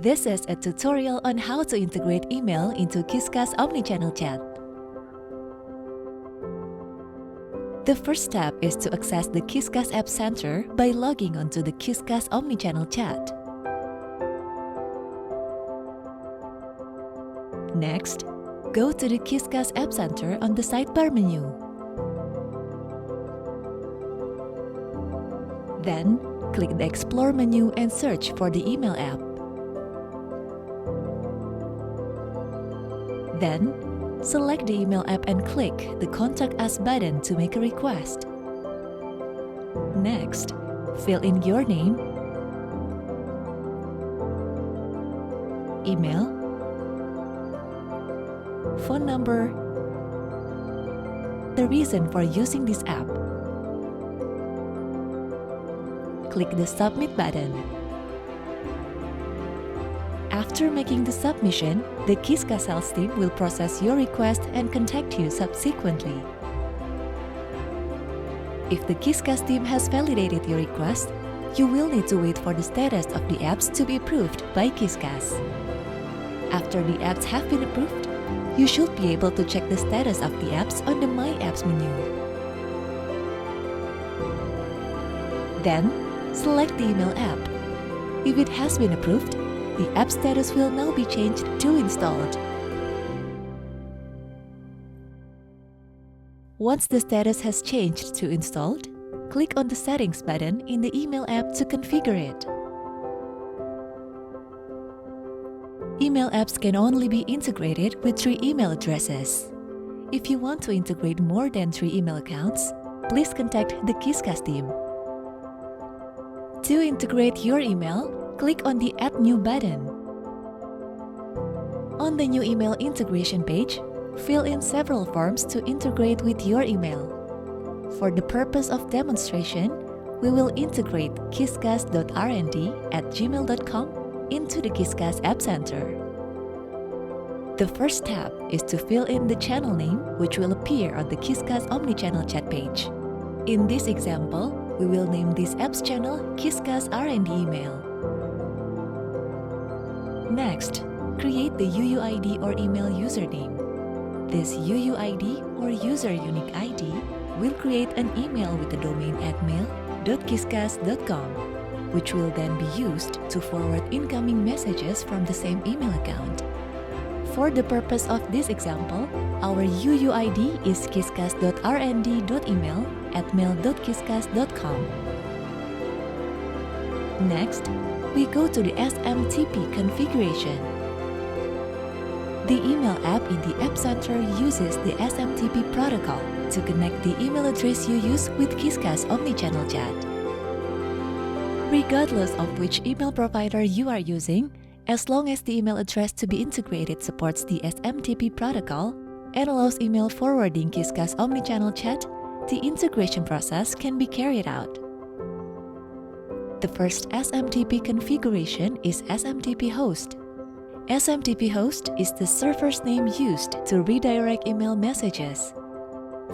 This is a tutorial on how to integrate email into Qiscus Omnichannel Chat. The first step is to access the Qiscus App Center by logging onto the Qiscus Omnichannel Chat. Next, go to the Qiscus App Center on the sidebar menu. Then, click the Explore menu and search for the email app. Then, select the email app and click the Contact Us button to make a request. Next, fill in your name, email, phone number, the reason for using this app. Click the Submit button. After making the submission, the Qiscus sales team will process your request and contact you subsequently. If the Qiscus team has validated your request, you will need to wait for the status of the apps to be approved by Qiscus. After the apps have been approved, you should be able to check the status of the apps on the My Apps menu. Then, select the email app. If it has been approved, the app status will now be changed to Installed. Once the status has changed to Installed, click on the Settings button in the email app to configure it. Email apps can only be integrated with 3 email addresses. If you want to integrate more than 3 email accounts, please contact the Qiscus team. To integrate your email, click on the Add New button. On the New Email Integration page, fill in several forms to integrate with your email. For the purpose of demonstration, we will integrate qiscus.rnd@gmail.com into the Qiscus App Center. The first step is to fill in the channel name, which will appear on the Qiscus Omnichannel Chat page. In this example, we will name this app's channel Qiscus R&D Email. Next, create the UUID or email username. This UUID or user unique ID will create an email with the domain at mail.qiscus.com, which will then be used to forward incoming messages from the same email account. For the purpose of this example, our UUID is qiscus.rnd.email@mail.qiscus.com. Next, we go to the SMTP configuration. The email app in the App Center uses the SMTP protocol to connect the email address you use with Qiscus Omnichannel Chat. Regardless of which email provider you are using, as long as the email address to be integrated supports the SMTP protocol and allows email forwarding Qiscus Omnichannel Chat, the integration process can be carried out. The first SMTP configuration is SMTP host. SMTP host is the server's name used to redirect email messages.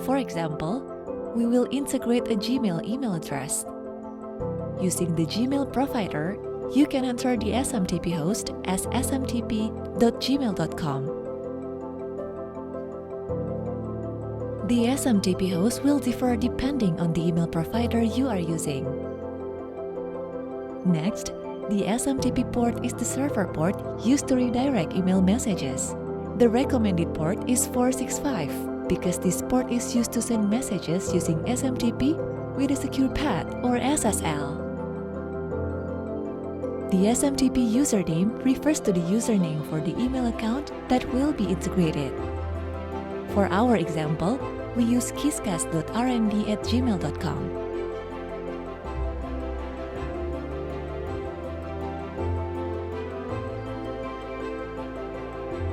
For example, we will integrate a Gmail email address. Using the Gmail provider, you can enter the SMTP host as smtp.gmail.com. The SMTP host will differ depending on the email provider you are using. Next, the SMTP port is the server port used to redirect email messages. The recommended port is 465 because this port is used to send messages using SMTP with a secure path or SSL. The SMTP username refers to the username for the email account that will be integrated. For our example, we use qiscus.rnd@gmail.com.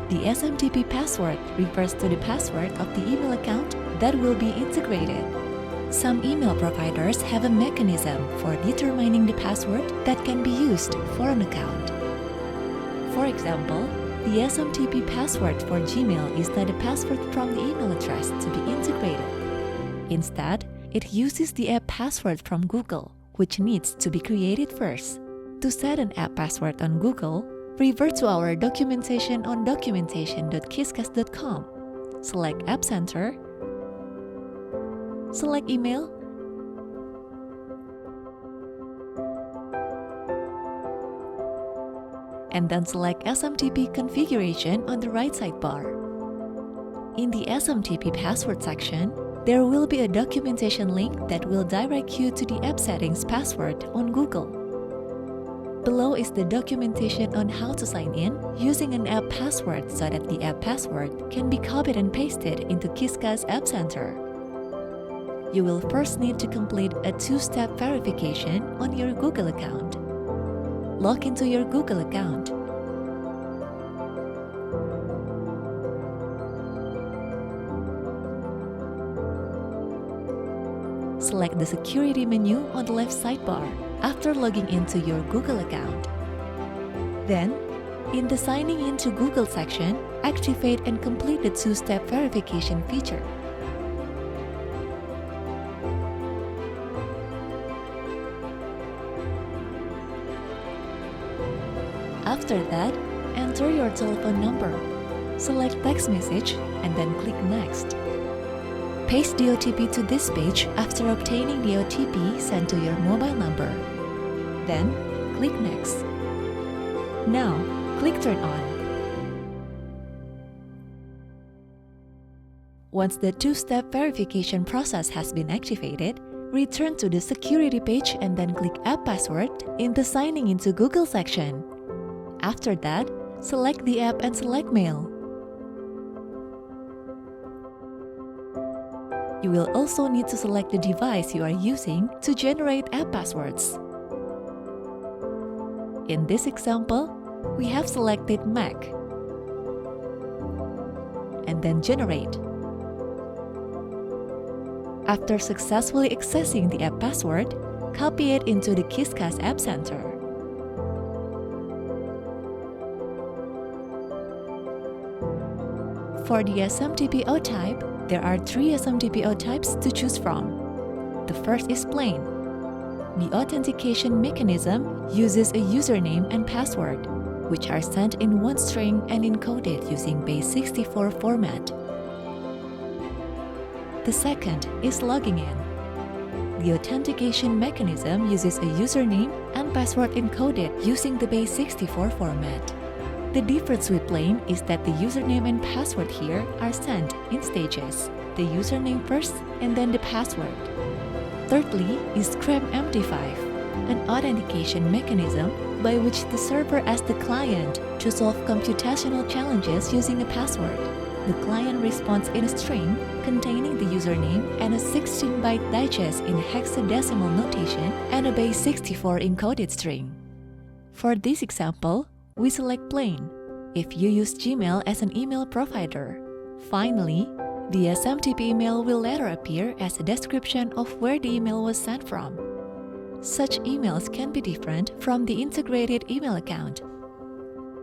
The SMTP password refers to the password of the email account that will be integrated. Some email providers have a mechanism for determining the password that can be used for an account. For example, the SMTP password for Gmail is not a password from the email address to be integrated. Instead, it uses the app password from Google, which needs to be created first. To set an app password on Google, Revert to our documentation on documentation.qiscus.com. Select App Center, select Email, and then select SMTP configuration on the right sidebar. In the SMTP password section, there will be a documentation link that will direct you to the app settings password on Google. Below is the documentation on how to sign in using an app password so that the app password can be copied and pasted into Qiscus App Center. You will first need to complete a two-step verification on your Google account. Log into your Google account. Select the security menu on the left sidebar after logging into your Google account. Then, in the Signing in to Google section, activate and complete the two-step verification feature. After that, enter your telephone number. Select text message and then click Next. Paste the OTP to this page after obtaining the OTP sent to your mobile number. Then, click Next. Now, click Turn On. Once the two-step verification process has been activated, return to the security page and then click App Password in the Signing into Google section. After that, select the app and select Mail. You will also need to select the device you are using to generate app passwords. In this example, we have selected Mac and then Generate. After successfully accessing the app password, copy it into the Qiscus App Center. For the SMTP-O type, there are 3 SMTP-O types to choose from. The first is plain. The authentication mechanism uses a username and password, which are sent in one string and encoded using base64 format. The second is logging in. The authentication mechanism uses a username and password encoded using the base64 format. The difference with plain is that the username and password here are sent in stages, the username first and then the password. Thirdly is MD5, an authentication mechanism by which the server asks the client to solve computational challenges using a password. The client responds in a string containing the username and a 16-byte digest in hexadecimal notation and a base64 encoded string. For this example, we select plain if you use Gmail as an email provider. Finally, the SMTP email will later appear as a description of where the email was sent from. Such emails can be different from the integrated email account.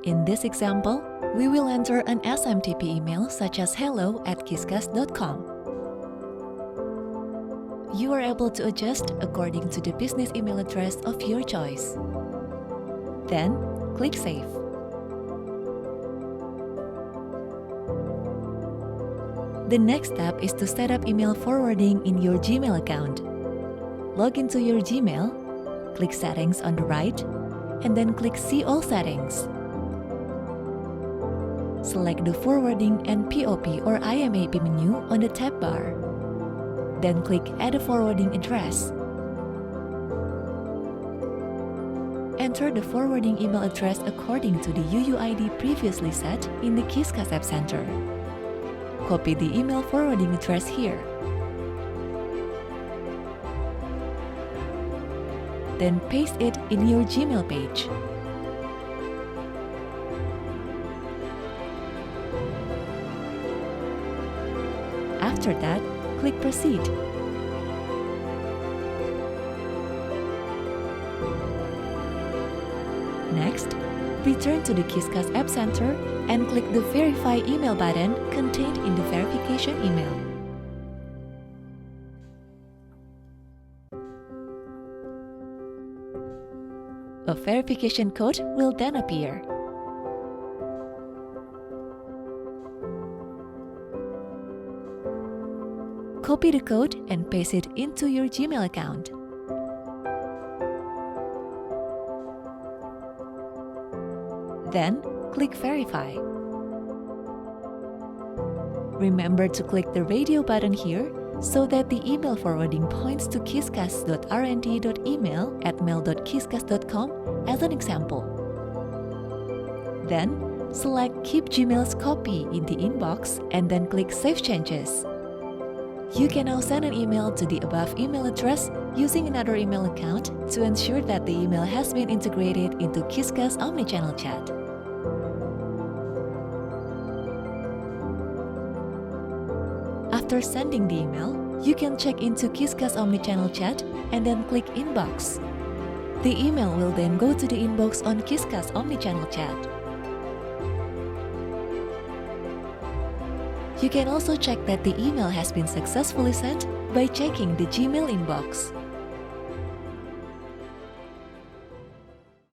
In this example, we will enter an SMTP email such as hello@qiscus.com. You are able to adjust according to the business email address of your choice. Then, click Save. The next step is to set up email forwarding in your Gmail account. Log into your Gmail, click Settings on the right, and then click See All Settings. Select the Forwarding and POP or IMAP menu on the tab bar. Then click Add a forwarding address. Enter the forwarding email address according to the UUID previously set in the Qiscus App Center. Copy the email forwarding address here. Then paste it in your Gmail page. After that, click Proceed. Next, return to the Qiscus App Center and click the Verify Email button contained in the verification email. A verification code will then appear. copy the code and paste it into your Gmail account. Then, click Verify. Remember to click the radio button here so that the email forwarding points to qiscus.rnd.email@mail.qiscus.com as an example. Then, select Keep Gmail's copy in the inbox and then click Save Changes. You can now send an email to the above email address using another email account to ensure that the email has been integrated into Qiscus Omnichannel Chat. After sending the email, you can check into Qiscus Omnichannel Chat and then click Inbox. The email will then go to the inbox on Qiscus Omnichannel Chat. You can also check that the email has been successfully sent by checking the Gmail inbox.